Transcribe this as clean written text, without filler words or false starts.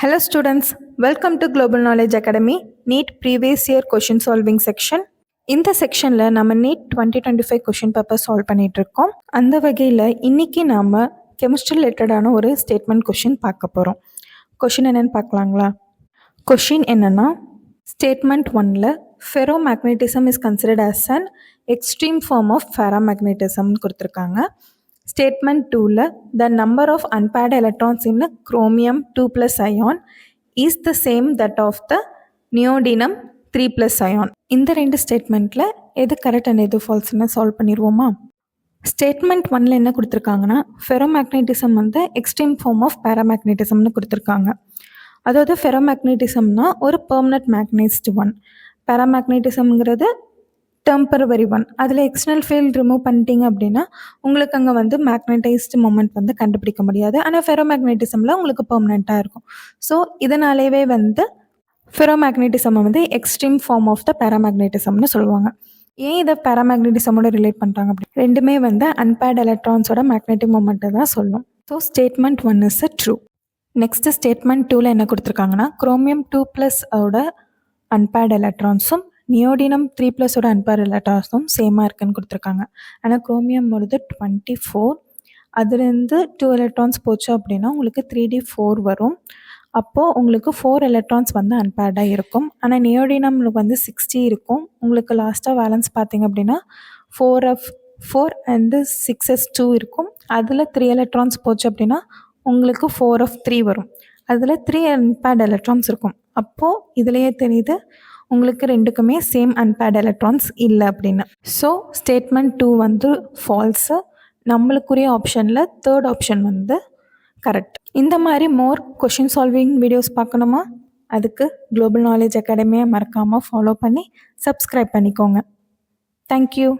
Hello students, welcome to Global Knowledge Academy NEET Previous Year Question Solving Section. இந்த செக்ஷனில் நம்ம NEET 2025 question paper solve பண்ணிகிட்ருக்கோம். அந்த வகையில் இன்றைக்கி நாம் கெமிஸ்ட்ரி ரிலேட்டடான ஒரு ஸ்டேட்மெண்ட் கொஷின் பார்க்க போகிறோம். கொஷின் என்னென்னு பார்க்கலாங்களா? கொஷின் என்னென்னா, ஸ்டேட்மெண்ட் 1ல் ferromagnetism is considered as an extreme form of ஃபெரோமேக்னட்டிசம்னு கொடுத்துருக்காங்க. Statement 2ல the number of unpaired electrons in a chromium 2+ ion is the same that of the neodymium 3+ ion. இந்த ரெண்டு ஸ்டேட்மெண்ட்டில் எது கரெக்ட் அண்ட் எது ஃபால்ஸ்ன்னு solve பண்ணிடுவோமா? Statement 1ல் என்ன கொடுத்துருக்காங்கன்னா, ஃபெரோமேக்னட்டிசம் வந்து எக்ஸ்ட்ரீம் ஃபார்ம் ஆஃப் பேராமேக்னட்டிசம்னு கொடுத்துருக்காங்க. அதாவது ஃபெரோமேக்னட்டிசம்னா ஒரு பெர்மனன்ட் மேக்னைஸ்டு ஒன், பேராமேக்னட்டிசம்ங்கிறது டெம்பரவரி ஒன். அதில் எக்ஸ்டர்னல் ஃபீல்ட் ரிமூவ் பண்ணிட்டீங்க அப்படின்னா உங்களுக்கு அங்கே வந்து மேக்னடைஸ்டு மொமெண்ட் வந்து கண்டுபிடிக்க முடியாது. ஆனால் ஃபெரோமேக்னட்டிசமில் உங்களுக்கு பெர்மனெண்ட்டாக இருக்கும். ஸோ இதனாலேயே வந்து ஃபெரோமேக்னட்டிசம் வந்து எக்ஸ்ட்ரீம் ஃபார்ம் ஆஃப் த பேராமேக்னட்டிசம்னு சொல்லுவாங்க. ஏன் இதை பேராமேக்னட்டிசமோட ரிலேட் பண்ணுறாங்க அப்படி? ரெண்டுமே வந்து அன்பேர்ட் எலக்ட்ரான்ஸோட மேக்னெட்டிக் மொமெண்ட்டை தான் சொல்லும். So statement 1 is a true. Next statement 2ல் என்ன கொடுத்துருக்காங்கன்னா, குரோமியம் 2+ அன்பேர்ட் எலக்ட்ரான்ஸும் நியோடினம் 3+ அன்பேர்ட் எலக்ட்ரான்ஸும் சேமாக இருக்குன்னு கொடுத்துருக்காங்க. ஆனால் குரோமியம் வருது 24, அதுலேருந்து 2 எலக்ட்ரான்ஸ் போச்சு அப்படின்னா உங்களுக்கு 3d4 வரும். அப்போது உங்களுக்கு 4 எலக்ட்ரான்ஸ் வந்து அன்பேர்டாக இருக்கும். ஆனால் நியோடினம்லுக்கு வந்து 60 இருக்கும். உங்களுக்கு லாஸ்ட்டாக பேலன்ஸ் பார்த்தீங்க அப்படின்னா 4f4 அண்டு 6s2 இருக்கும். அதில் 3 எலக்ட்ரான்ஸ் போச்சு அப்படின்னா உங்களுக்கு 4f3 வரும். அதில் 3 அன்பேர்ட் எலக்ட்ரான்ஸ் இருக்கும். அப்போது இதுலேயே தெரியுது உங்களுக்கு ரெண்டுக்குமே சேம் அன்பேர்ட் எலக்ட்ரான்ஸ் இல்லை அப்படின்னு. ஸோ ஸ்டேட்மெண்ட் 2 வந்து ஃபால்ஸு. நம்மளுக்குரிய ஆப்ஷனில் தேர்ட் ஆப்ஷன் வந்து கரெக்ட். இந்த மாதிரி மோர் கொஷின் சால்விங் வீடியோஸ் பார்க்கணுமா? அதுக்கு குளோபல் நாலேஜ் அகாடமியை மறக்காமல் ஃபாலோ பண்ணி சப்ஸ்கிரைப் பண்ணிக்கோங்க. தேங்க்யூ.